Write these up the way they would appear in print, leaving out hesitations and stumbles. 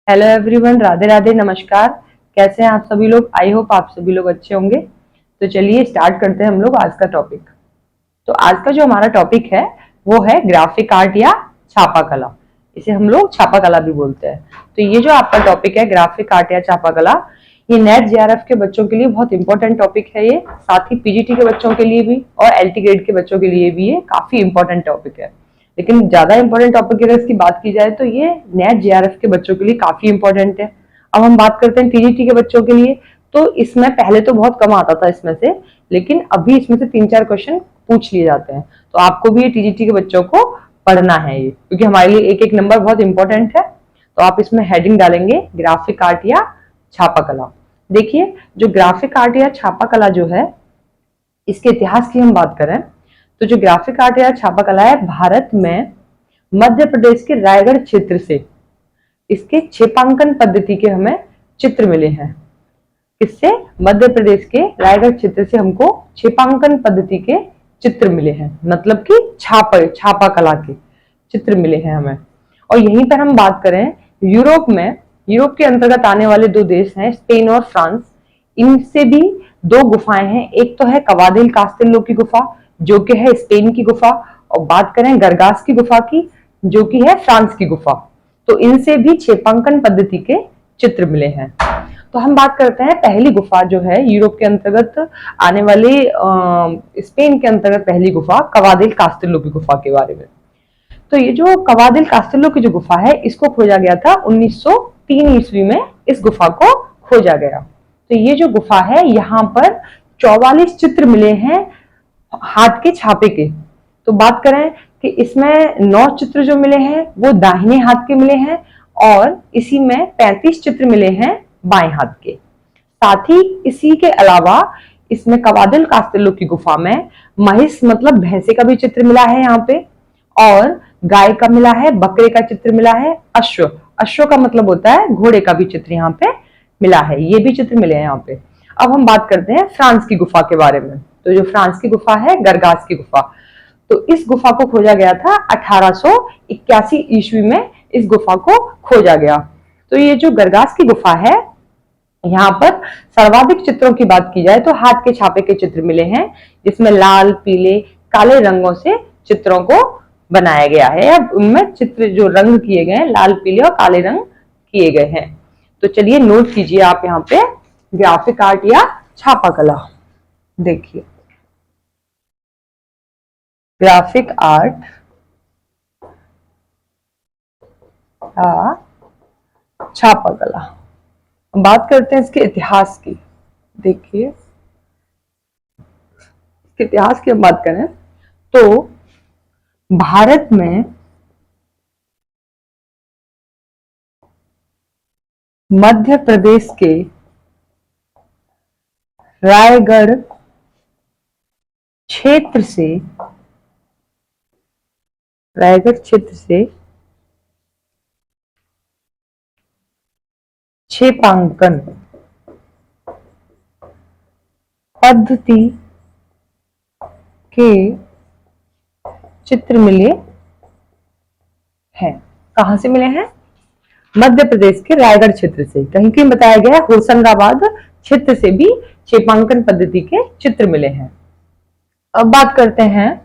Hello everyone, Radhe Radhe, नमस्कार। कैसे हैं आप सभी लोग? आई होप आप सभी लोग अच्छे होंगे। तो चलिए स्टार्ट करते हैं हम लोग आज का टॉपिक। तो आज का जो हमारा टॉपिक है वो है ग्राफिक आर्ट या छापा कला। इसे हम लोग छापा कला भी बोलते हैं। तो ये जो आपका टॉपिक है ग्राफिक आर्ट या छापा कला, ये नेट जेआरएफ के बच्चों के लिए बहुत इंपॉर्टेंट टॉपिक है। ये साथ ही पीजीटी के बच्चों के लिए भी और एलटी ग्रेड के बच्चों के लिए भी ये काफी इंपॉर्टेंट टॉपिक है। लेकिन ज्यादा इंपॉर्टेंट टॉपिक अगर इसकी बात की जाए तो ये नेट जेआरएफ के बच्चों के लिए काफी इंपॉर्टेंट है। अब हम बात करते हैं टीजीटी के बच्चों के लिए। तो इसमें पहले तो बहुत कम आता था इसमें से, लेकिन अभी इसमें से 3-4 क्वेश्चन पूछ लिए जाते हैं। तो आपको भी ये टीजीटी के बच्चों को पढ़ना है ये, क्योंकि हमारे लिए एक एक नंबर बहुत इंपॉर्टेंट है। तो आप इसमें हेडिंग डालेंगे ग्राफिक आर्ट या छापा कला। देखिए, जो ग्राफिक आर्ट या छापा कला जो है, इसके इतिहास की हम बात करें तो जो ग्राफिक आर्ट या छापा कला है, भारत में मध्य प्रदेश के रायगढ़ क्षेत्र से इसके छेपांकन पद्धति के हमें चित्र मिले हैं। इससे मध्य प्रदेश के रायगढ़ क्षेत्र से हमको छेपांकन पद्धति के चित्र मिले हैं, मतलब कि छापा कला के चित्र मिले हैं हमें। और यहीं पर हम बात करें यूरोप में, यूरोप के अंतर्गत आने वाले दो देश हैं स्पेन और फ्रांस। इनसे भी दो गुफाएं हैं। एक तो है कवादिल कास्तेलो की गुफा, जो कि है स्पेन की गुफा, और बात करें गरगास की गुफा की, जो कि है फ्रांस की गुफा। तो इनसे भी छेपांकन पद्धति के चित्र मिले हैं। तो हम बात करते हैं पहली गुफा जो है यूरोप के अंतर्गत आने वाले स्पेन के अंतर्गत पहली गुफा कवादिल कास्तेलो की गुफा के बारे में। तो ये जो कवादिल कास्तेलो की जो गुफा है, इसको खोजा गया था 1903 ईस्वी में। इस गुफा को खोजा गया। तो ये जो गुफा है, यहाँ पर 44 चित्र मिले हैं हाथ के छापे के। तो बात करें कि इसमें 9 चित्र जो मिले हैं वो दाहिने हाथ के मिले हैं, और इसी में 35 चित्र मिले हैं बाएं हाथ के। साथ ही इसी के अलावा इसमें कवादिल कास्तेलो की गुफा में महिष मतलब भैंसे का भी चित्र मिला है यहाँ पे, और गाय का मिला है, बकरे का चित्र मिला है, अश्व अश्व का मतलब होता है घोड़े का भी चित्र यहाँ पे मिला है। ये भी चित्र मिले हैं यहाँ पे। अब हम बात करते हैं फ्रांस की गुफा के बारे में। तो जो फ्रांस की गुफा है गरगास की गुफा, तो इस गुफा को खोजा गया था 1881 ईस्वी में। इस गुफा को खोजा गया। तो ये जो गरगास की गुफा है, यहाँ पर सर्वाधिक चित्रों की बात की जाए तो हाथ के छापे के चित्र मिले हैं, जिसमें लाल, पीले, काले रंगों से चित्रों को बनाया गया है। अब उनमें चित्र जो रंग किए गए हैं, लाल, पीले और काले रंग किए गए हैं। तो चलिए नोट कीजिए आप यहाँ पे ग्राफिक आर्ट या छापा कला। देखिए, ग्राफिक आर्ट या छापा कला। बात करते हैं इसके इतिहास की। देखिए, इसके इतिहास की हम बात करें तो भारत में मध्य प्रदेश के रायगढ़ क्षेत्र से रायगढ़ क्षेत्र से छेपांकन पद्धति के चित्र मिले हैं। कहां से मिले हैं? मध्य प्रदेश के रायगढ़ क्षेत्र से। कहीं कहीं बताया गया है होशंगाबाद क्षेत्र से भी छेपांकन पद्धति के चित्र मिले हैं। अब बात करते हैं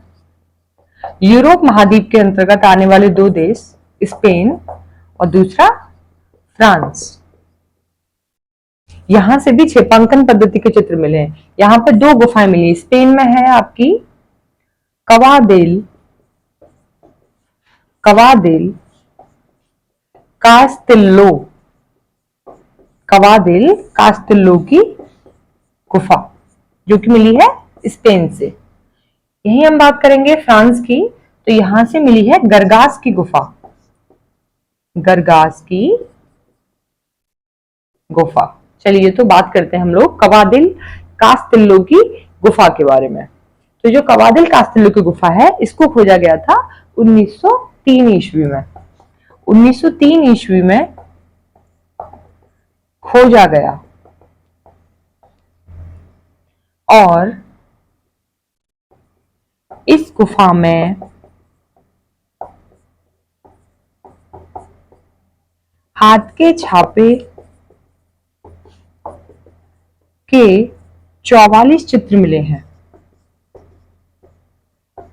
यूरोप महाद्वीप के अंतर्गत आने वाले दो देश, स्पेन और दूसरा फ्रांस। यहां से भी छेपांकन पद्धति के चित्र मिले हैं। यहाँ पर दो गुफाएं मिली। स्पेन में है आपकी कवादिल कवादिल कास्तिल्लो कवादिल कास्तिल्लो की गुफा, जो कि मिली है स्पेन से। यही हम बात करेंगे फ्रांस की। तो यहां से मिली है गरगास की गुफा। गरगास की गुफा। चलिए, तो बात करते हैं हम लोग कवादिल कास्तिल्लो की गुफा के बारे में। तो जो कवादिल कास्तिल्लो की गुफा है, इसको खोजा गया था 1903 ईस्वी में। 1903 ईस्वी में खोजा गया, और इस गुफा में हाथ के छापे के 44 चित्र मिले हैं।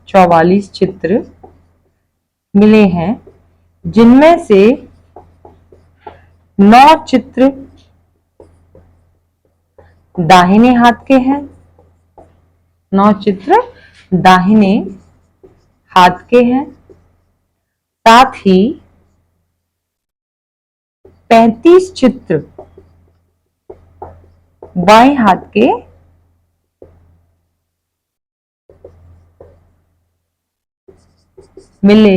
44 चित्र मिले हैं, जिनमें से 9 चित्र दाहिने हाथ के हैं। 9 चित्र दाहिने हाथ के हैं। साथ ही 35 चित्र बाएं हाथ के मिले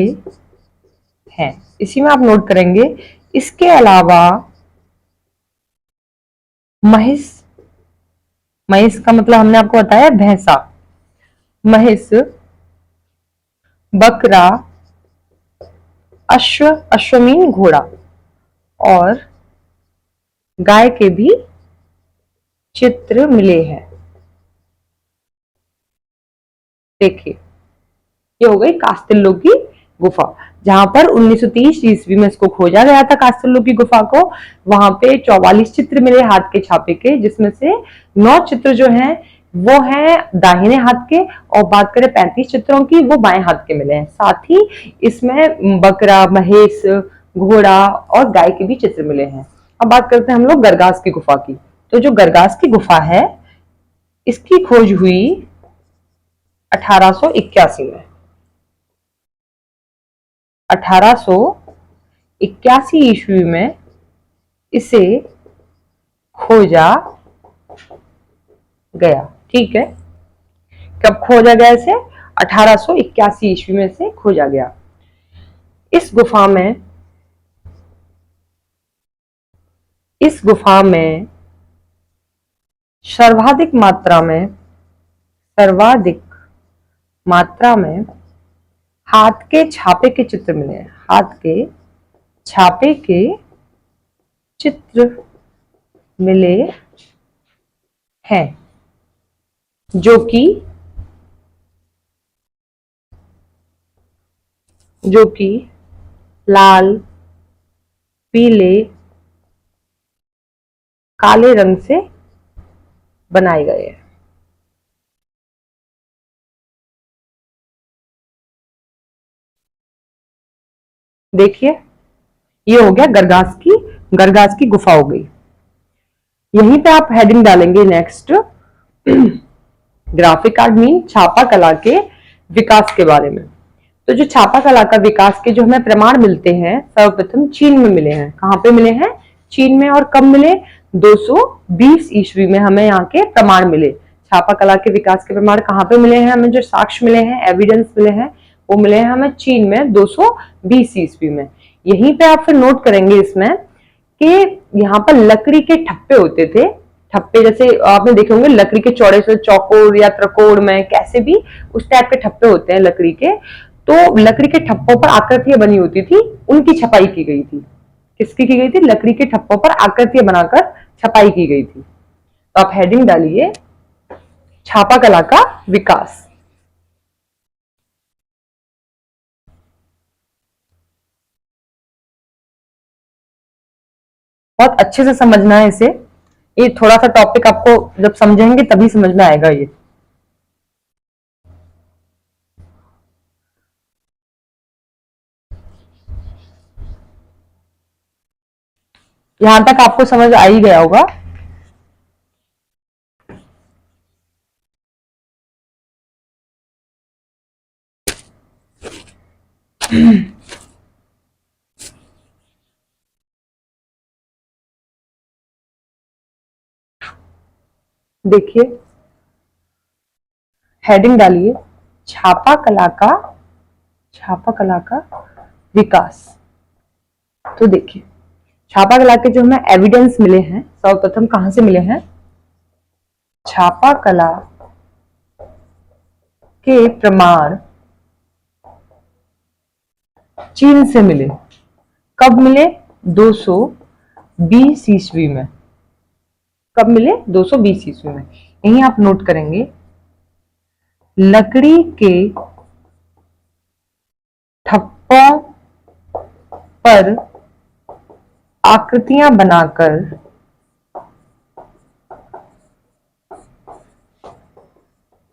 हैं। इसी में आप नोट करेंगे। इसके अलावा महिष, महिष का मतलब हमने आपको बताया भैंसा, महिष, बकरा, अश्व, अश्वमीन घोड़ा और गाय के भी चित्र मिले हैं। देखिए, ये हो गई कास्तिल्लो की गुफा, जहां पर 1930 ईस्वी में इसको खोजा गया था कास्तिल्लो की गुफा को। वहां पे 44 चित्र मिले हाथ के छापे के, जिसमें से 9 चित्र जो हैं वो हैं दाहिने हाथ के, और बात करें 35 चित्रों की, वो बाएं हाथ के मिले हैं। साथ ही इसमें बकरा, महेश, घोड़ा और गाय के भी चित्र मिले हैं। अब बात करते हैं हम लोग गरगास की गुफा की। तो जो गरगास की गुफा है, इसकी खोज हुई 1881 में। 1881 ईस्वी में इसे खोजा गया। ठीक है, कब खोजा गया इसे? 1881 ईस्वी में इसे खोजा गया। इस गुफा में सर्वाधिक मात्रा में हाथ के छापे के चित्र मिले हैं। हाथ के छापे के चित्र मिले हैं, जो कि लाल, पीले, काले रंग से बनाए गए हैं। देखिए, ये हो गया गरगास की गुफा हो गई। यहीं पे आप हेडिंग डालेंगे नेक्स्ट, ग्राफिक आर्ट मीन छापा कला के विकास के बारे में। तो जो छापा कला का विकास के जो हमें प्रमाण मिलते हैं, सर्वप्रथम चीन में मिले हैं। कहां पे मिले हैं? चीन में। और कब मिले? 220 ईस्वी में हमें यहाँ के प्रमाण मिले। छापा कला के विकास के प्रमाण कहाँ पे मिले हैं? हमें जो साक्ष्य मिले हैं, एविडेंस मिले हैं, वो मिले हैं हमें चीन में 220 ईस्वी में। यहीं पे आप फिर नोट करेंगे इसमें कि यहाँ पर लकड़ी के ठप्पे होते थे। ठप्पे जैसे आपने देखे होंगे, लकड़ी के चौड़े से चौकोर या त्रिकोण में, कैसे भी उस टाइप के ठप्पे होते हैं लकड़ी के। तो लकड़ी के ठप्पों पर आकृतियां बनी होती थी, उनकी छपाई की गई थी। किसकी की गई थी? लकड़ी के ठप्पों पर आकृतियां बनाकर छपाई की गई थी। तो आप हेडिंग डालिए, छापा कला का विकास। बहुत अच्छे से समझना है इसे। ये थोड़ा सा टॉपिक आपको जब समझेंगे तभी समझ में आएगा ये। यहां तक आपको समझ आ ही गया होगा। देखिए, हेडिंग डालिए, छापा कला का विकास। तो देखिए, छापा कला के जो हमें एविडेंस मिले हैं, सर्वप्रथम कहां से मिले हैं? छापा कला के प्रमाण चीन से मिले। कब मिले? 220 ईस्वी में। कब मिले? 220 ईस्वी में। यही आप नोट करेंगे, लकड़ी के ठप्पों पर आकृतियां बनाकर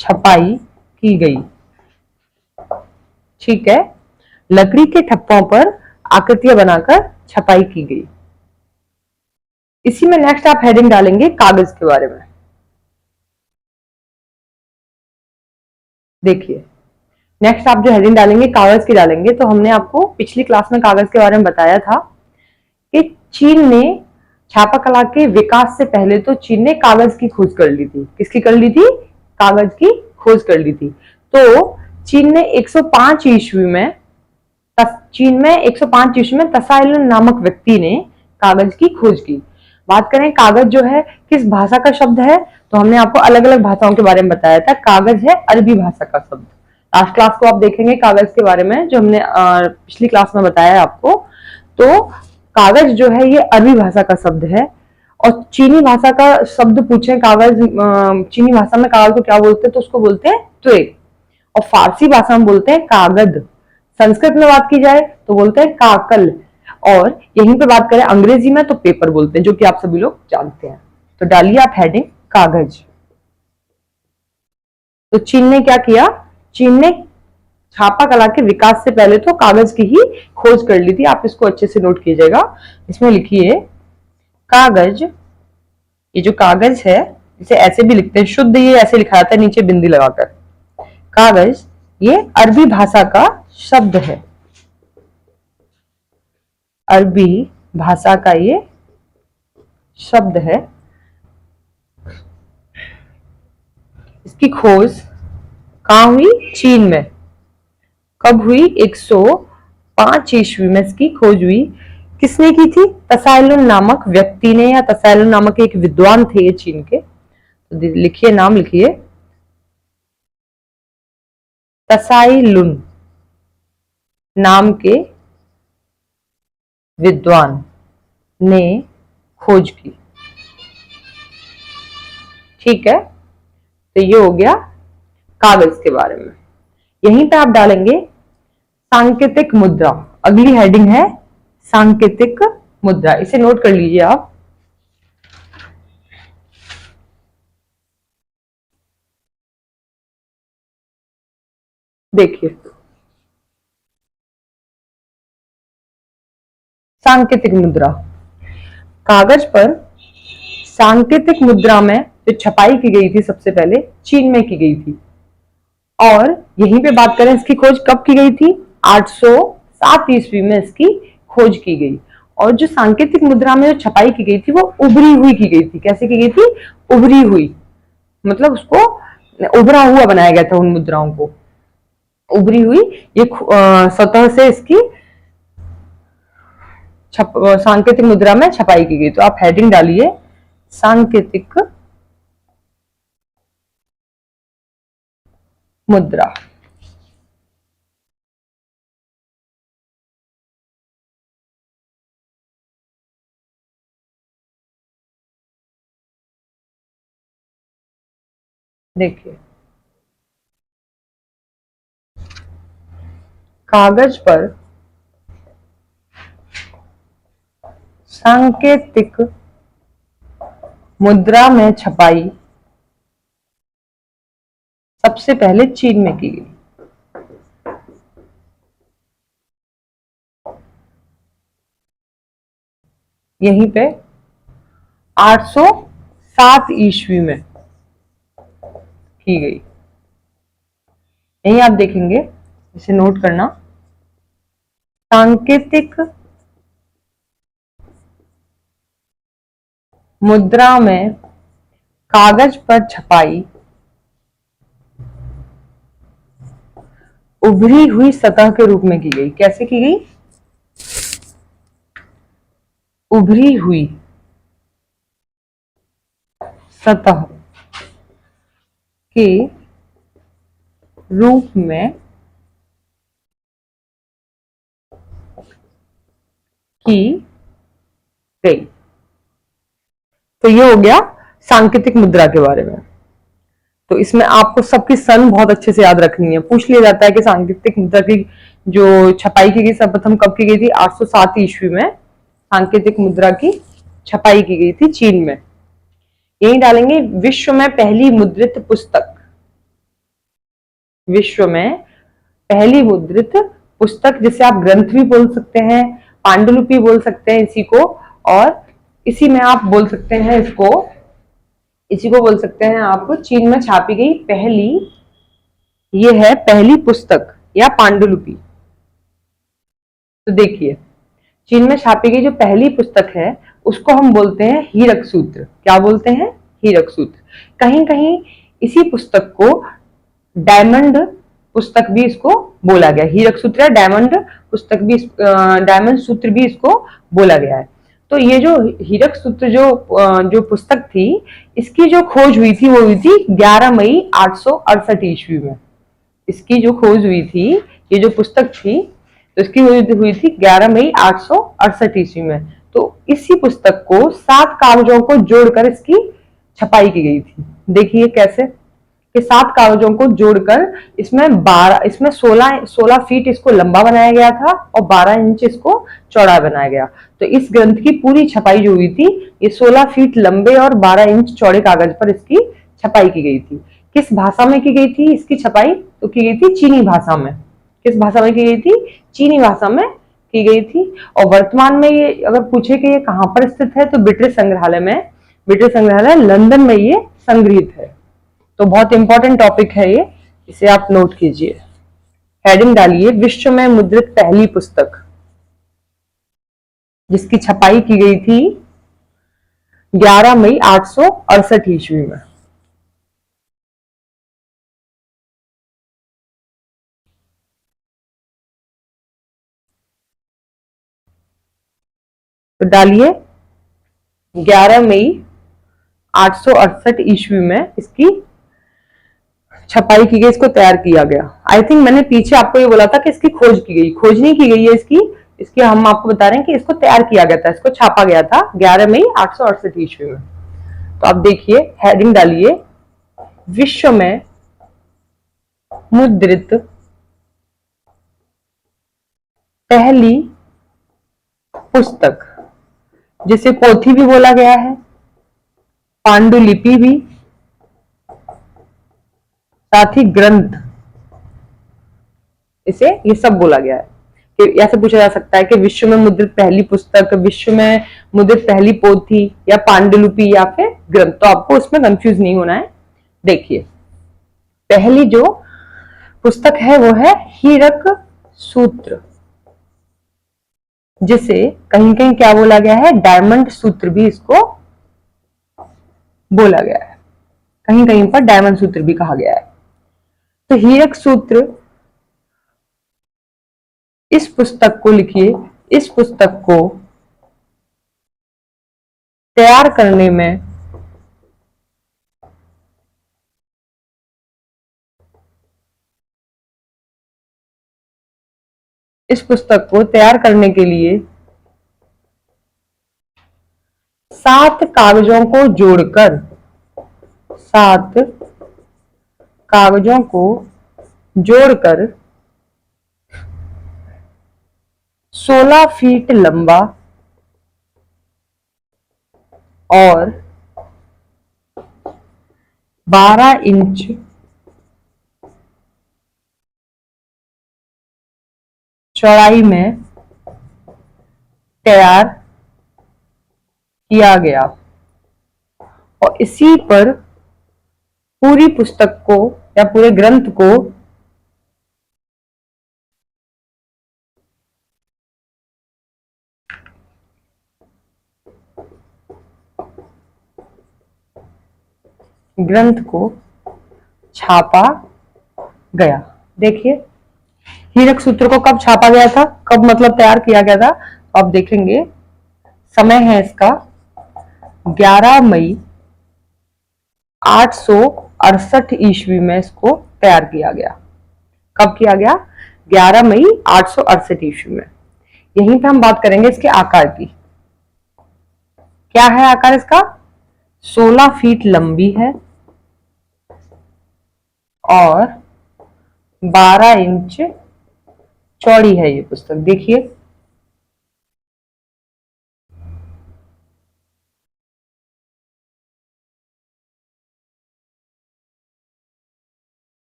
छपाई की गई। ठीक है, लकड़ी के ठप्पों पर आकृतियां बनाकर छपाई की गई। इसी में नेक्स्ट आप हेडिंग डालेंगे कागज के बारे में। देखिए, नेक्स्ट आप जो हेडिंग डालेंगे कागज की डालेंगे, तो हमने आपको पिछली क्लास में कागज के बारे में बताया था कि चीन ने छापा कला के विकास से पहले तो चीन ने कागज की खोज कर ली थी। किसकी कर ली थी? कागज की खोज कर ली थी। तो चीन ने 105 ईस्वी में तसाइलुन नामक व्यक्ति ने कागज की खोज की। बात करें कागज जो है किस भाषा का शब्द है, तो हमने आपको अलग अलग भाषाओं के बारे में बताया था। कागज है अरबी भाषा का शब्द। लास्ट क्लास को आप देखेंगे कागज के बारे में, जो हमने पिछली क्लास में बताया आपको। तो कागज जो है ये अरबी भाषा का शब्द है। और चीनी भाषा का शब्द पूछे कागज, चीनी भाषा में कागज को क्या बोलते हैं, तो उसको बोलते हैं त्वे। और फारसी भाषा में बोलते हैं कागद। संस्कृत में बात की जाए तो बोलते हैं काकल। और यहीं पे बात करें अंग्रेजी में तो पेपर बोलते हैं, जो कि आप सभी लोग जानते हैं। तो डालिए आप हेडिंग कागज। तो चीन ने क्या किया? चीन ने छापा कला के विकास से पहले तो कागज की ही खोज कर ली थी। आप इसको अच्छे से नोट कीजिएगा। इसमें लिखिए कागज। ये जो कागज है इसे ऐसे भी लिखते हैं, शुद्ध ये ऐसे लिखा जाता है नीचे बिंदी लगाकर। कागज ये अरबी भाषा का शब्द है। अरबी भाषा का ये शब्द है। इसकी खोज कहां हुई? चीन में। कब हुई? 105 ईस्वी में इसकी खोज हुई। किसने की थी? तसाइलुन नामक व्यक्ति ने, या तसाइलुन नामक एक विद्वान थे ये चीन के। तो लिखिए, नाम लिखिए, तसाइलुन नाम के विद्वान ने खोज की। ठीक है, तो ये हो गया कागज के बारे में। यहीं पे आप डालेंगे सांकेतिक मुद्रा। अगली हेडिंग है सांकेतिक मुद्रा। इसे नोट कर लीजिए आप। देखिए, सांकेतिक मुद्रा। कागज पर सांकेतिक मुद्रा में जो छपाई की गई थी सबसे पहले चीन में की गई थी। और यहीं पे बात करें इसकी खोज कब की गई थी? 807 ईस्वी में इसकी खोज की गई। और जो सांकेतिक मुद्रा में जो छपाई की गई थी वो उभरी हुई की गई थी। कैसे की गई थी? उभरी हुई, मतलब उसको उभरा हुआ बनाया गया था उन मुद्राओं को। उभरी हुई ये सतह से इसकी सांकेतिक मुद्रा में छपाई की गई। तो आप हेडिंग डालिए सांकेतिक मुद्रा। देखिए, कागज पर सांकेतिक मुद्रा में छपाई सबसे पहले चीन में की गई। यहीं पे 807 ईस्वी में की गई। यहीं आप देखेंगे, इसे नोट करना, सांकेतिक मुद्रा में कागज पर छपाई उभरी हुई सतह के रूप में की गई। कैसे की गई? उभरी हुई सतह के रूप में की गई। तो ये हो गया सांकेतिक मुद्रा के बारे में। तो इसमें आपको सबकी सन बहुत अच्छे से याद रखनी है। पूछ लिया जाता है कि सांकेतिक मुद्रा की जो छपाई की गई सर्वप्रथम कब की गई थी? 807 ईस्वी में सांकेतिक मुद्रा की छपाई की गई थी चीन में। यही डालेंगे विश्व में पहली मुद्रित पुस्तक। विश्व में पहली मुद्रित पुस्तक, जिसे आप ग्रंथ भी बोल सकते हैं, पांडुलिपि बोल सकते हैं इसी को, और इसी में आप बोल सकते हैं इसको, इसी को बोल सकते हैं आप चीन में छापी गई पहली, ये है पहली पुस्तक या पांडुलिपि। तो देखिए, चीन में छापी गई जो पहली पुस्तक है उसको हम बोलते हैं हीरक सूत्र। क्या बोलते हैं? हीरक सूत्र। कहीं कहीं इसी पुस्तक को डायमंड पुस्तक भी इसको बोला गया, हीरक सूत्र या डायमंड पुस्तक भी, डायमंड सूत्र भी इसको बोला गया है। तो ये जो हीरक सूत्र जो पुस्तक थी, इसकी जो खोज हुई थी वो हुई थी 11 मई 868 ईस्वी में। इसकी जो खोज हुई थी, ये जो पुस्तक थी, तो इसकी हुई थी 11 मई 868 ईस्वी में। तो इसी पुस्तक को 7 कागजों को जोड़कर इसकी छपाई की गई थी। देखिए कैसे कि 7 कागजों को जोड़कर इसमें 16 फीट इसको लंबा बनाया गया था और 12 इंच इसको चौड़ा बनाया गया। तो इस ग्रंथ की पूरी छपाई जो हुई थी, ये 16 फीट लंबे और 12 इंच चौड़े कागज पर इसकी छपाई की गई थी। किस भाषा में की गई थी इसकी छपाई? तो की गई थी चीनी भाषा में। किस भाषा में की गई थी? चीनी भाषा में की गई थी। और वर्तमान में ये अगर पूछे कि ये कहां पर स्थित है, तो ब्रिटिश संग्रहालय में, ब्रिटिश संग्रहालय लंदन में ये संग्रहित है। तो बहुत इंपॉर्टेंट टॉपिक है ये, इसे आप नोट कीजिए। हेडिंग डालिए विश्व में मुद्रित पहली पुस्तक, जिसकी छपाई की गई थी 11 मई 868 ईस्वी में। तो डालिए 11 मई 868 ईस्वी में इसकी छपाई की गई, इसको तैयार किया गया। आई थिंक मैंने पीछे आपको ये बोला था कि इसकी खोज की गई, खोज नहीं की गई है इसकी, इसकी हम आपको बता रहे हैं कि इसको तैयार किया गया था, इसको छापा गया था 11 मई 868 ईस्वी में। तो आप देखिए, हेडिंग डालिए विश्व में मुद्रित पहली पुस्तक, जिसे पोथी भी बोला गया है, पांडुलिपि भी, साथ ही ग्रंथ, इसे ये सब बोला गया है। कि ऐसे पूछा जा सकता है कि विश्व में मुद्रित पहली पुस्तक, विश्व में मुद्रित पहली पोथी, या पांडुलिपि, या फिर ग्रंथ। तो आपको इसमें कंफ्यूज नहीं होना है। देखिए, पहली जो पुस्तक है वो है हीरक सूत्र, जिसे कहीं कहीं क्या बोला गया है? डायमंड सूत्र भी इसको बोला गया है, कहीं कहीं पर डायमंड सूत्र भी कहा गया है। तो हीरक सूत्र, इस पुस्तक को लिखिए, इस पुस्तक को तैयार करने में इस पुस्तक को तैयार करने के लिए 7 कागजों को जोड़कर, 7 कागजों को जोड़कर 16 फीट लंबा और 12 इंच चौड़ाई में तैयार किया गया। और इसी पर पूरी पुस्तक को या पूरे ग्रंथ को छापा गया। देखिए, हीरक सूत्र को कब छापा गया था, कब मतलब तैयार किया गया था, तो आप देखेंगे समय है इसका 11 मई 868 ईस्वी में इसको तैयार किया गया। कब किया गया? 11 मई 868 ईस्वी में। यहीं पे हम बात करेंगे इसके आकार की। क्या है आकार इसका? 16 फीट लंबी है और 12 इंच चौड़ी है ये पुस्तक। देखिए,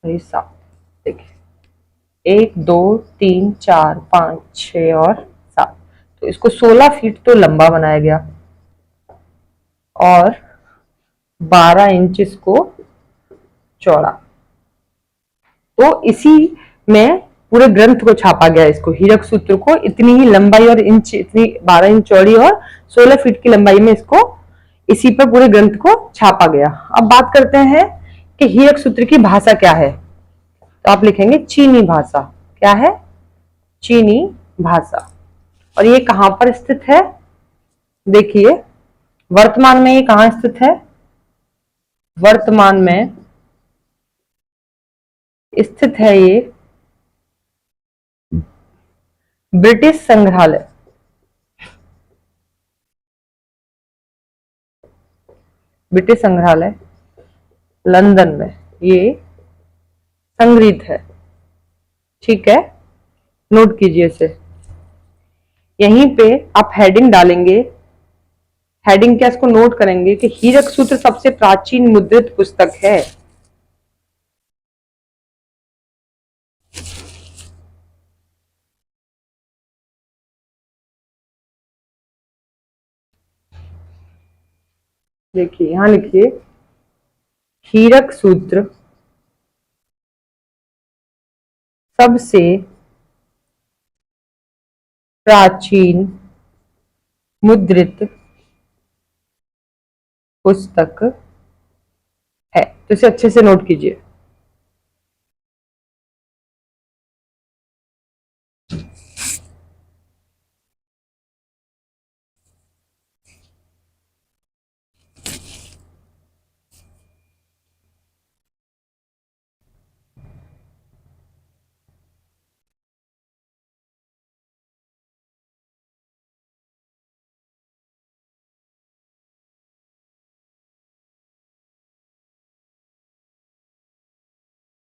ये 7, देखिए 1 2 3 4 5 6 और 7, तो इसको 16 फीट तो लंबा बनाया गया और 12 इंच इसको चौड़ा। तो इसी में पूरे ग्रंथ को छापा गया, इसको हीरक सूत्र को इतनी ही लंबाई और इंच, इतनी 12 इंच चौड़ी और 16 फीट की लंबाई में इसको इसी पर पूरे ग्रंथ को छापा गया। अब बात करते हैं कि हीरक सूत्र की भाषा क्या है। तो आप लिखेंगे चीनी भाषा। क्या है? चीनी भाषा। और ये कहां पर स्थित है? देखिए वर्तमान में ये कहां स्थित है? वर्तमान में स्थित है ये ब्रिटिश संग्रहालय, ब्रिटिश संग्रहालय लंदन में ये संग्रहित है। ठीक है, नोट कीजिए इसे। यहीं पे आप हेडिंग डालेंगे, हेडिंग क्या, इसको नोट करेंगे कि हीरक सूत्र सबसे प्राचीन मुद्रित पुस्तक है। देखिए यहां लिखिए हीरक सूत्र सबसे प्राचीन मुद्रित पुस्तक है। तो इसे अच्छे से नोट कीजिए।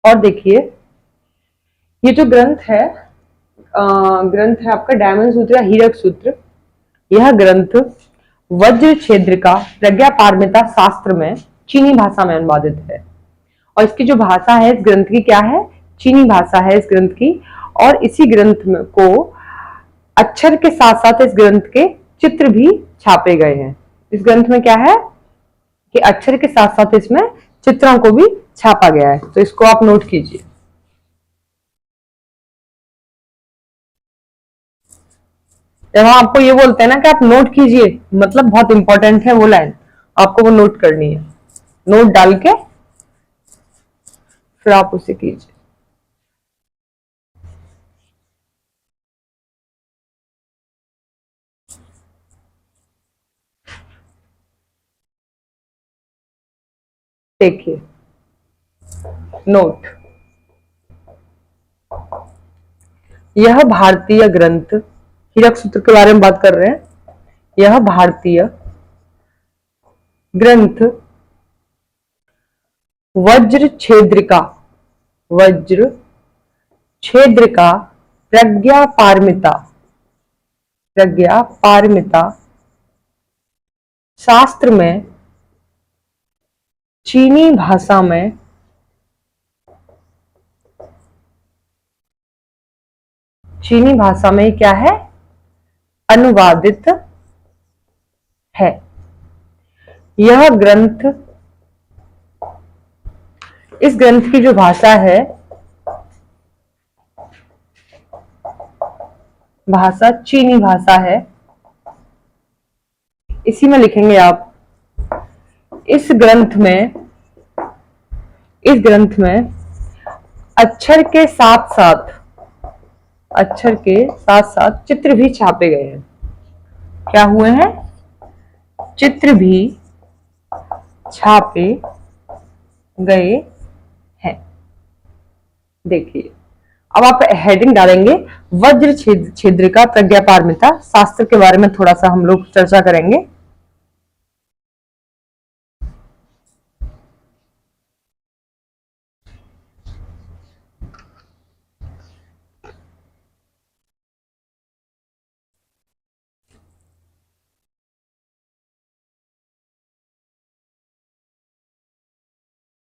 और देखिए ये जो ग्रंथ है आपका डायमंड सूत्र या हीरक सूत्र। यह ग्रंथ वज्र छेद्र का प्रज्ञा पारमिता शास्त्र में चीनी भाषा में अनुवादित है। और इसकी जो भाषा है इस ग्रंथ की क्या है? चीनी भाषा है इस ग्रंथ की। और इसी ग्रंथ में को अक्षर के साथ साथ इस ग्रंथ के चित्र भी छापे गए हैं। इस ग्रंथ में क्या है कि अक्षर के साथ साथ इसमें चित्रों को भी छापा गया है। तो इसको आप नोट कीजिए। जब हम आपको ये बोलते हैं ना कि आप नोट कीजिए, मतलब बहुत इंपॉर्टेंट है वो लाइन, आपको वो नोट करनी है। नोट डाल के फिर आप उसे कीजिए। देखिए नोट, यह भारतीय ग्रंथ, हीरक सूत्र के बारे में बात कर रहे हैं। यह भारतीय ग्रंथ वज्र छेद्रिका, वज्र छेद्रिका प्रज्ञा पारमिता, प्रज्ञा पारमिता शास्त्र में चीनी भाषा में क्या है? अनुवादित है। यह ग्रंथ, इस ग्रंथ की जो भाषा है, भाषा चीनी भाषा है। इसी में लिखेंगे आप इस ग्रंथ में, इस ग्रंथ में अक्षर के साथ साथ, अक्षर के साथ साथ चित्र भी छापे गए हैं। क्या हुए हैं? चित्र भी छापे गए हैं। देखिए अब आप हेडिंग डालेंगे वज्र छेद्र का प्रज्ञा पारमिता शास्त्र के बारे में थोड़ा सा हम लोग चर्चा करेंगे।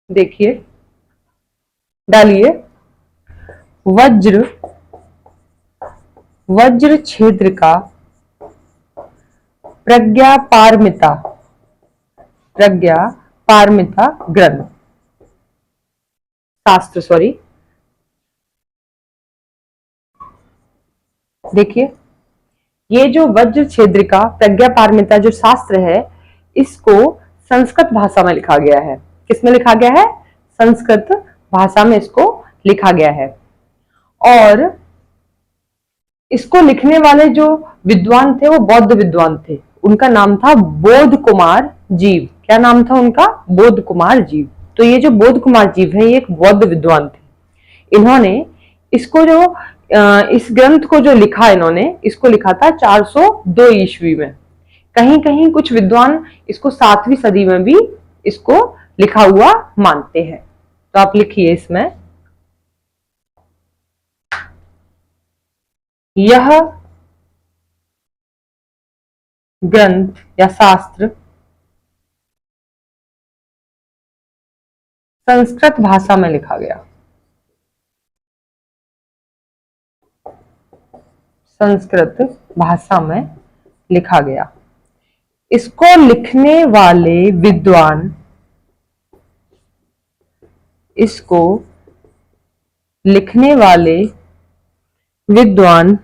देखिए, डालिए वज्र, वज्र क्षेत्र का प्रज्ञा पारमिता, प्रज्ञा पारमिता ग्रंथ, शास्त्र सॉरी। देखिए, ये जो वज्र क्षेत्र का प्रज्ञा पारमिता जो शास्त्र है, इसको संस्कृत भाषा में लिखा गया है। किसमें लिखा गया है? संस्कृत भाषा में इसको लिखा गया है। और इसको लिखने वाले जो विद्वान थे वो बौद्ध विद्वान थे। उनका नाम था बोध कुमार जीव। क्या नाम था उनका? बोध कुमार जीव। तो ये जो बोध कुमार जीव है, ये एक बौद्ध विद्वान थे। इन्होंने इसको जो इस ग्रंथ को जो लिखा, इन्होंने इसको लिखा था 402 ईस्वी में। कहीं कहीं कुछ विद्वान इसको 7वीं सदी में भी इसको लिखा हुआ मानते हैं। तो आप लिखिए इसमें, यह ग्रंथ या शास्त्र संस्कृत भाषा में लिखा गया। संस्कृत भाषा में लिखा गया। इसको लिखने वाले विद्वान, इसको लिखने वाले विद्वान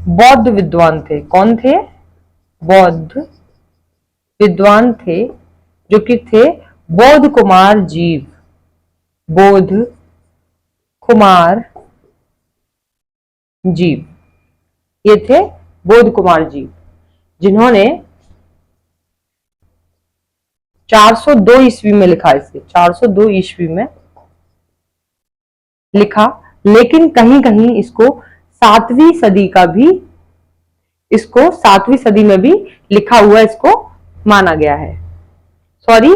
बौद्ध विद्वान थे। कौन थे? बौद्ध विद्वान थे, जो कि थे बोध कुमार जीव। बोध कुमार जीव, ये थे बोध कुमार जीव, जिन्होंने 402 ईस्वी में लिखा। इसे 402 ईस्वी में लिखा, लेकिन कहीं कहीं इसको 7वीं सदी का भी, इसको 7वीं सदी में भी लिखा हुआ इसको माना गया है। सॉरी,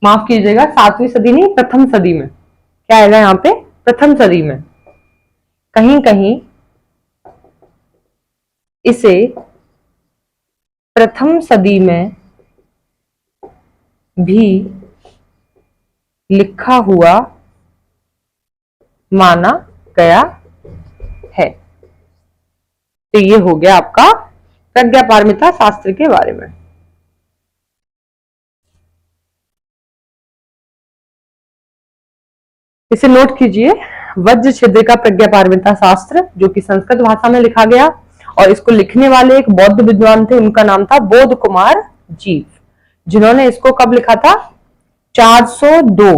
माफ कीजिएगा, 7वीं सदी नहीं, प्रथम सदी में। क्या आएगा यहाँ पे? प्रथम सदी में। कहीं कहीं इसे प्रथम सदी में भी लिखा हुआ माना गया है। तो ये हो गया आपका प्रज्ञा पारमिता शास्त्र के बारे में। इसे नोट कीजिए, वज्र छिद्र का प्रज्ञा पारमिता शास्त्र, जो कि संस्कृत भाषा में लिखा गया, और इसको लिखने वाले एक बौद्ध विद्वान थे। उनका नाम था बोध कुमार जीव, जिन्होंने इसको कब लिखा था? 402,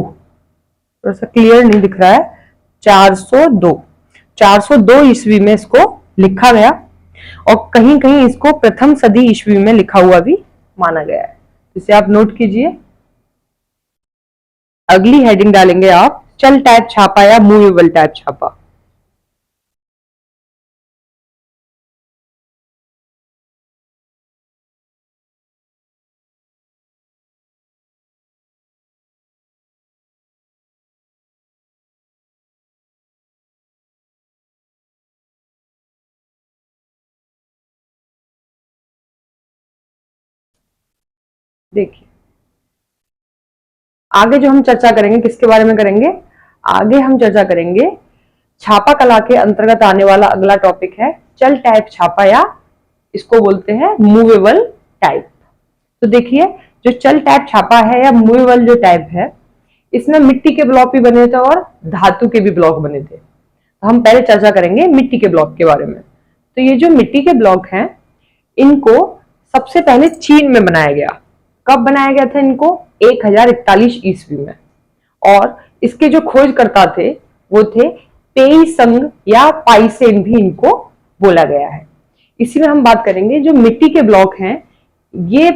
थोड़ा सा क्लियर नहीं दिख रहा है, 402 ईस्वी में इसको लिखा गया, और कहीं कहीं इसको प्रथम सदी ईस्वी में लिखा हुआ भी माना गया है। इसे आप नोट कीजिए। अगली हेडिंग डालेंगे आप, चल टाइप छापा या मूवेबल टाइप छापा। देखिए, आगे जो हम चर्चा करेंगे किसके बारे में करेंगे? आगे हम चर्चा करेंगे छापा कला के अंतर्गत आने वाला अगला टॉपिक है चल टाइप छापा, या इसको बोलते हैं मूवेबल टाइप। तो देखिए, जो चल टाइप छापा है या मूवेबल जो टाइप है, इसमें मिट्टी के ब्लॉक भी बने थे और धातु के भी ब्लॉक बने थे। तो हम पहले चर्चा करेंगे मिट्टी के ब्लॉक के बारे में। तो ये जो मिट्टी के ब्लॉक हैं, इनको सबसे पहले चीन में बनाया गया। कब बनाया गया था इनको? 1041 ईस्वी में। और इसके जो खोजकर्ता थे वो थे पेईसंग या पाइसेन भी इनको बोला गया है। इसी में हम बात करेंगे जो मिट्टी के ब्लॉक हैं, ये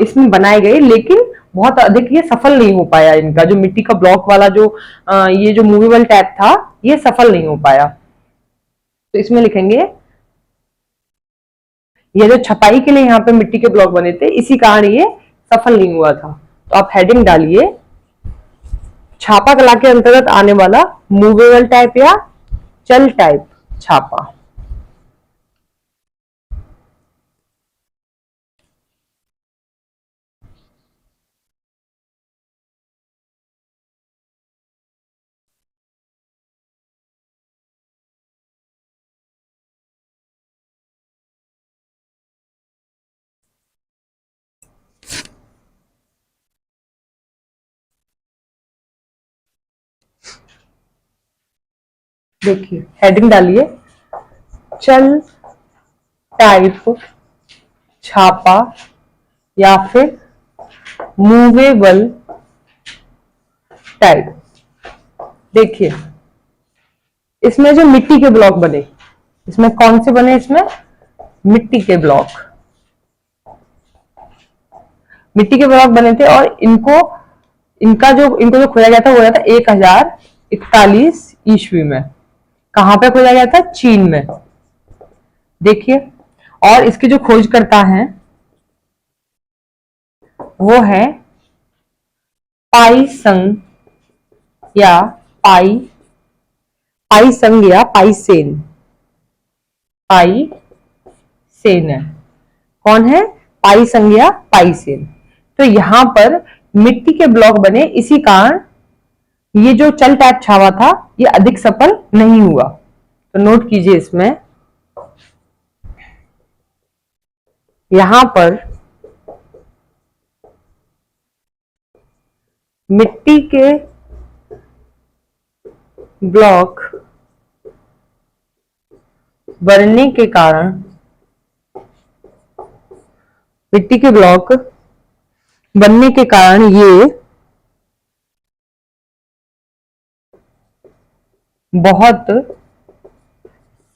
इसमें बनाए गए, लेकिन बहुत अधिक ये सफल नहीं हो पाया। इनका जो मिट्टी का ब्लॉक वाला जो ये जो मूवेबल टाइप था, ये सफल नहीं हो पाया। तो इसमें लिखेंगे, ये जो छपाई के लिए यहाँ पे मिट्टी के ब्लॉक बने थे, इसी कारण ये सफल नहीं हुआ था। तो आप हेडिंग डालिए, छापा कला के अंतर्गत आने वाला मूवेबल टाइप या चल टाइप छापा। देखिए हेडिंग डालिए, चल टाइप छापा या फिर मूवेबल टाइप। देखिए इसमें जो मिट्टी के ब्लॉक बने, इसमें कौन से बने, इसमें मिट्टी के ब्लॉक, मिट्टी के ब्लॉक बने थे। और इनको जो खोजा गया था वो गया था 1041 ईस्वी में। कहां पे खोजा गया था? चीन में। देखिए, और इसकी जो खोज करता है वो है पाई संग या पाई पाई संग या पाई सेन। पाई सेन है। कौन है? पाई संग या पाई सेन। तो यहां पर मिट्टी के ब्लॉक बने, इसी कारण ये जो चल टैप छावा था ये अधिक सफल नहीं हुआ। तो नोट कीजिए, इसमें यहां पर मिट्टी के ब्लॉक बनने के कारण, मिट्टी के ब्लॉक बनने के कारण ये बहुत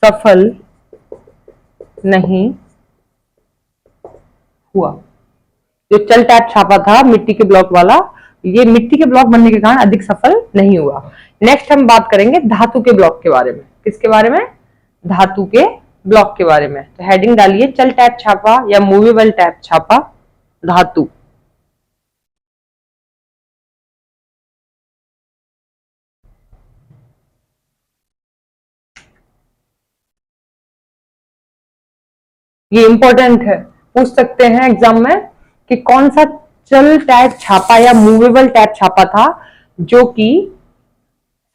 सफल नहीं हुआ। जो चल टैप छापा था मिट्टी के ब्लॉक वाला, ये मिट्टी के ब्लॉक बनने के कारण अधिक सफल नहीं हुआ। नेक्स्ट हम बात करेंगे धातु के ब्लॉक के बारे में। किसके बारे में? धातु के ब्लॉक के बारे में। तो हेडिंग डालिए, चल टैप छापा या मूवेबल टैप छापा धातु। ये इंपॉर्टेंट है, पूछ सकते हैं एग्जाम में कि कौन सा चल टैप छापा या मूवेबल टैप छापा था जो कि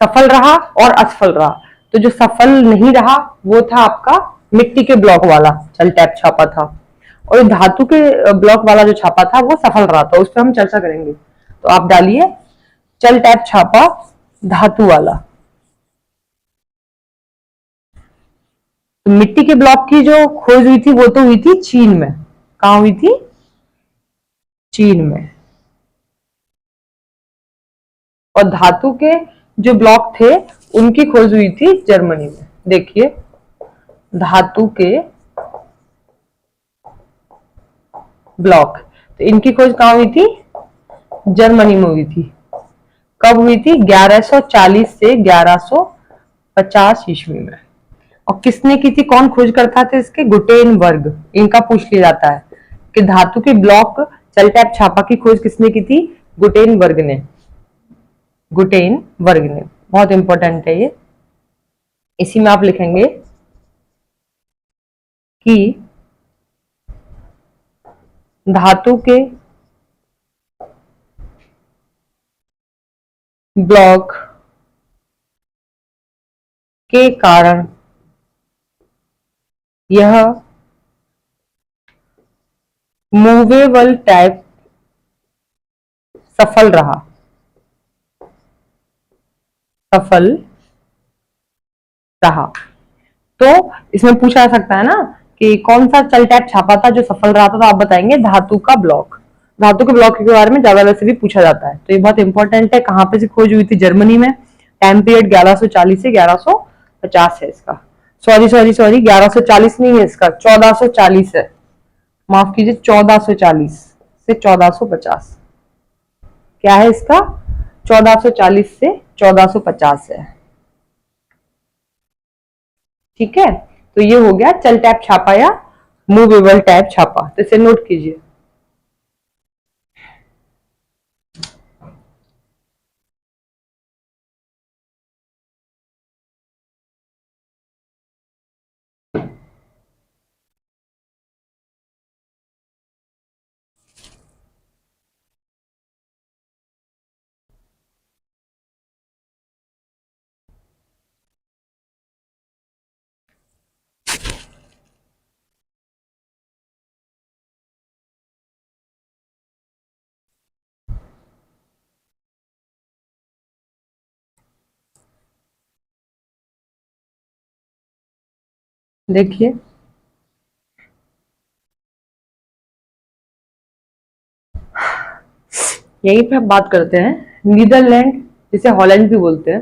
सफल रहा और असफल रहा। तो जो सफल नहीं रहा वो था आपका मिट्टी के ब्लॉक वाला चल टैप छापा था, और धातु के ब्लॉक वाला जो छापा था वो सफल रहा था। उस पर हम चर्चा करेंगे। तो आप डालिए चल टैप छापा धातु वाला। तो मिट्टी के ब्लॉक की जो खोज हुई थी वो तो हुई थी चीन में। कहां हुई थी? चीन में। और धातु के जो ब्लॉक थे उनकी खोज हुई थी जर्मनी में। देखिए धातु के ब्लॉक, तो इनकी खोज कहां हुई थी? जर्मनी में हुई थी। कब हुई थी? 1140 से 1150 ईस्वी में। और किसने की थी? कौन खोज करता था इसके? गुटेनबर्ग। इनका पूछ लिया जाता है कि धातु के ब्लॉक चल टैप छापा की खोज किसने की थी? गुटेनबर्ग ने। गुटेनबर्ग ने। बहुत इंपॉर्टेंट है ये। इसी में आप लिखेंगे कि धातु के ब्लॉक के कारण यह मूवेबल टाइप सफल रहा। सफल रहा। तो इसमें पूछा जा सकता है ना कि कौन सा चल टैप छापा था जो सफल रहा था, तो आप बताएंगे धातु का ब्लॉक। धातु के ब्लॉक के बारे में ज्यादा वैसे भी पूछा जाता है, तो ये बहुत इंपॉर्टेंट है। कहां पे से खोज हुई थी? जर्मनी में। टाइम पीरियड 1140 से 1150 है इसका। सॉरी सॉरी सॉरी, 1140 नहीं है इसका, 1440 है। माफ कीजिए, 1440 से 1450। क्या है इसका? 1440 से 1450 है। ठीक है, तो ये हो गया चल टैप छापा या मूवेबल टैप छापा। तो इसे नोट कीजिए। देखिए यहीं पे हम बात करते हैं नीदरलैंड, जिसे हॉलैंड भी बोलते हैं,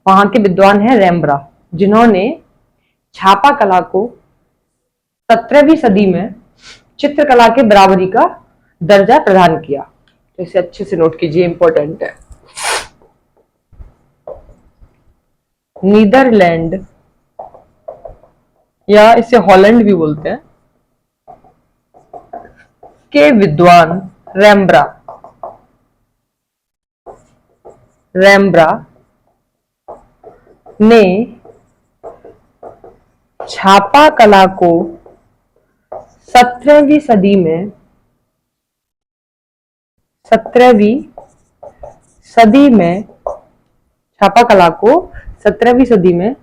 वहां के विद्वान है रेम्ब्रा, जिन्होंने छापा कला को 17वीं सदी में चित्रकला के बराबरी का दर्जा प्रदान किया। तो इसे अच्छे से नोट कीजिए, इंपॉर्टेंट है। नीदरलैंड या इसे हॉलैंड भी बोलते हैं के विद्वान रेम्ब्रा रेम्ब्रा ने छापा कला को 17वीं सदी में 17वीं सदी में छापा कला को 17वीं सदी में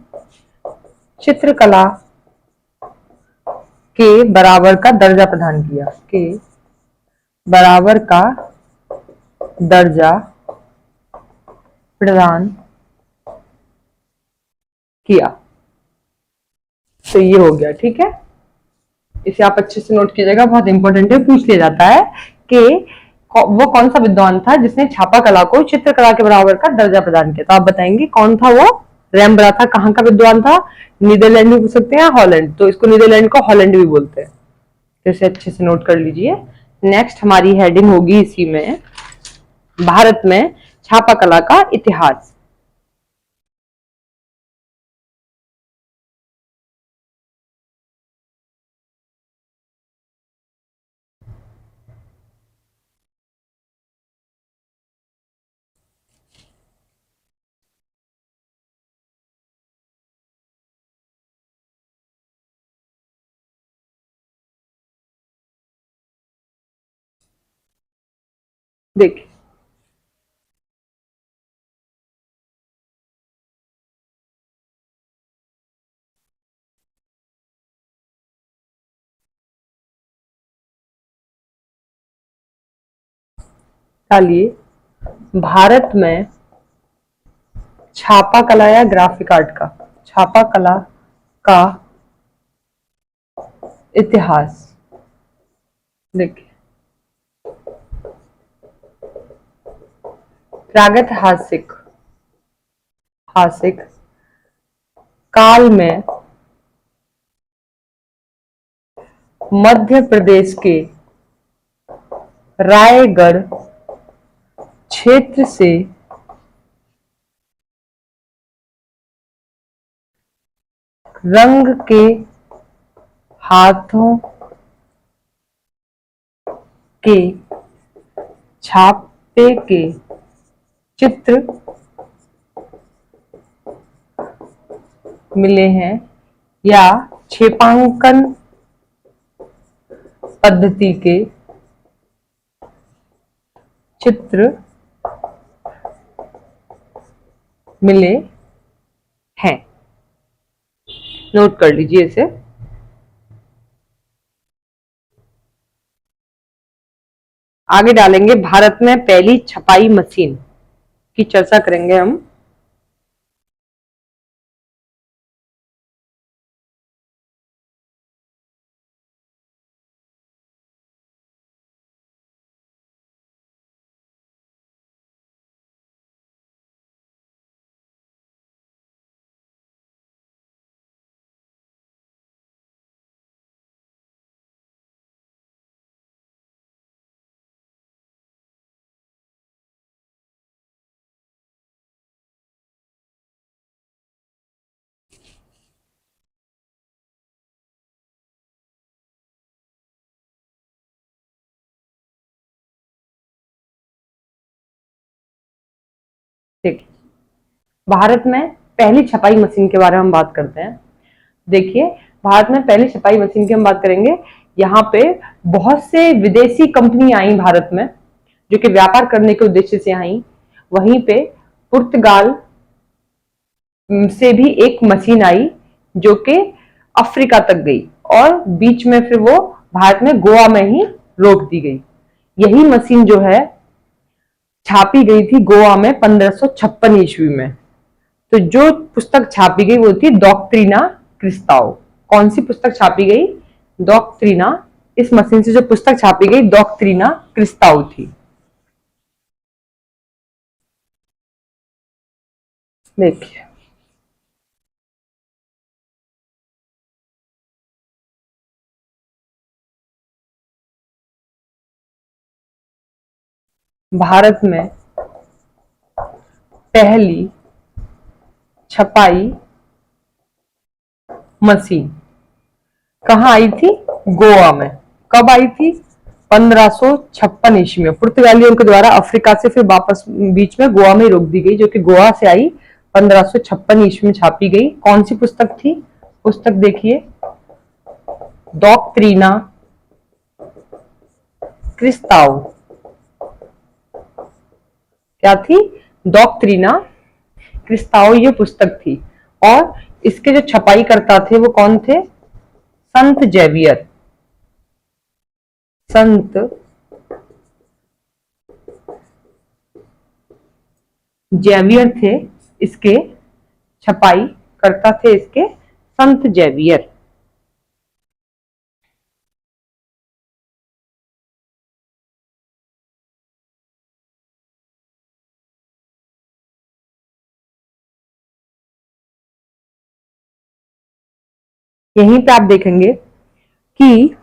चित्रकला के बराबर का दर्जा प्रदान किया, के बराबर का दर्जा प्रदान किया। तो ये हो गया, ठीक है। इसे आप अच्छे से नोट कीजिएगा, बहुत इंपॉर्टेंट है, पूछ लिया जाता है कि वो कौन सा विद्वान था जिसने छापा कला को चित्रकला के बराबर का दर्जा प्रदान किया। तो आप बताएंगे कौन था वो। रेम्ब्रा था। कहाँ का विद्वान था? नीदरलैंड भी पूछ सकते हैं, हॉलैंड, तो इसको नीदरलैंड को हॉलैंड भी बोलते हैं। तो इसे अच्छे से नोट कर लीजिए। नेक्स्ट हमारी हेडिंग होगी इसी में, भारत में छापा कला का इतिहास। देखिए डालिए भारत में छापा कला या ग्राफिक आर्ट का, छापा कला का इतिहास। देखिए प्रागैतिहासिक हासिक काल में मध्य प्रदेश के रायगढ़ क्षेत्र से रंग के हाथों के छापे के चित्र मिले हैं या छेपांकन पद्धति के चित्र मिले हैं। नोट कर लीजिए इसे। आगे डालेंगे भारत में पहली छपाई मशीन की चर्चा करेंगे हम। देखिए भारत में पहली छपाई मशीन के बारे में हम बात करते हैं। देखिए भारत में पहली छपाई मशीन की हम बात करेंगे। यहाँ पे बहुत से विदेशी कंपनी आई भारत में, जो कि व्यापार करने के उद्देश्य से आई। वहीं पे पुर्तगाल से भी एक मशीन आई जो कि अफ्रीका तक गई और बीच में फिर वो भारत में गोवा में ही रोक दी गई। यही मशीन जो है छापी गई थी गोवा में 1556 ईस्वी में। तो जो पुस्तक छापी गई वो थी डॉक्ट्रिना क्रिस्ताओ। कौन सी पुस्तक छापी गई? डॉक्ट्रिना। इस मशीन से जो पुस्तक छापी गई डॉक्ट्रिना क्रिस्ताउ थी। देखिए भारत में पहली छपाई मशीन कहाँ आई थी? गोवा में। कब आई थी? 1556 ईस्वी में। पुर्तगालियों के द्वारा अफ्रीका से फिर वापस बीच में गोवा में रोक दी गई, जो कि गोवा से आई 1556 ईस्वी में छापी गई। कौन सी पुस्तक थी? पुस्तक देखिए, डॉक्ट्रिना क्रिस्ताउ। क्या थी? डॉक्ट्रिना क्रिस्ताउ ये पुस्तक थी। और इसके जो छपाई करता थे वो कौन थे? संत जेवियर। संत जेवियर थे इसके छपाई करता थे, इसके संत जेवियर। यहीं पे आप देखेंगे कि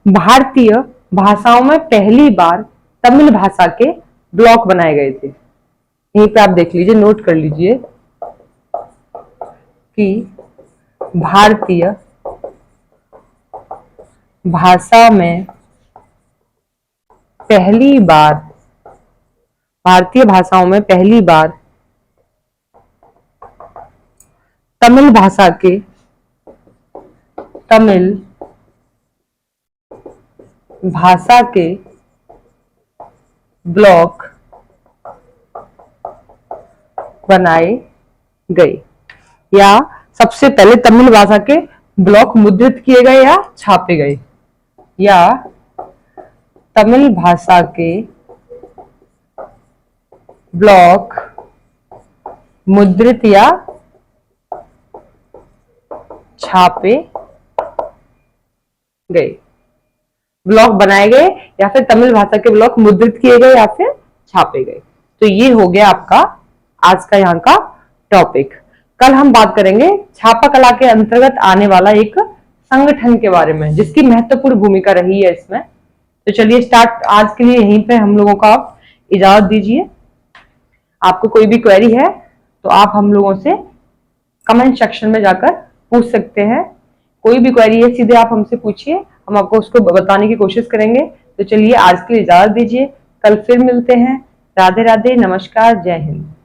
भारतीय भाषाओं में पहली बार तमिल भाषा के ब्लॉक बनाए गए थे। यहीं पे आप देख लीजिए, नोट कर लीजिए कि भारतीय भाषा में पहली बार, भारतीय भाषाओं में पहली बार तमिल भाषा के, तमिल भाषा के ब्लॉक बनाए गए, या सबसे पहले तमिल भाषा के ब्लॉक मुद्रित किए गए या छापे गए, या तमिल भाषा के ब्लॉक मुद्रित या छापे गए। ब्लॉक बनाए गए या फिर तमिल भाषा के ब्लॉक मुद्रित किए गए या फिर छापे गए। तो ये हो गया आपका आज का यहाँ का टॉपिक। कल हम बात करेंगे छापा कला के अंतर्गत आने वाला एक संगठन के बारे में, जिसकी महत्वपूर्ण भूमिका रही है इसमें। तो चलिए स्टार्ट, आज के लिए यहीं पे हम लोगों का आप इजाजत दीजिए। आपको कोई भी क्वेरी है तो आप हम लोगों से कमेंट सेक्शन में जाकर पूछ सकते हैं। कोई भी क्वेरी है सीधे आप हमसे पूछिए, हम आपको उसको बताने की कोशिश करेंगे। तो चलिए आज के लिए इजाजत दीजिए, कल फिर मिलते हैं। राधे राधे, नमस्कार, जय हिंद।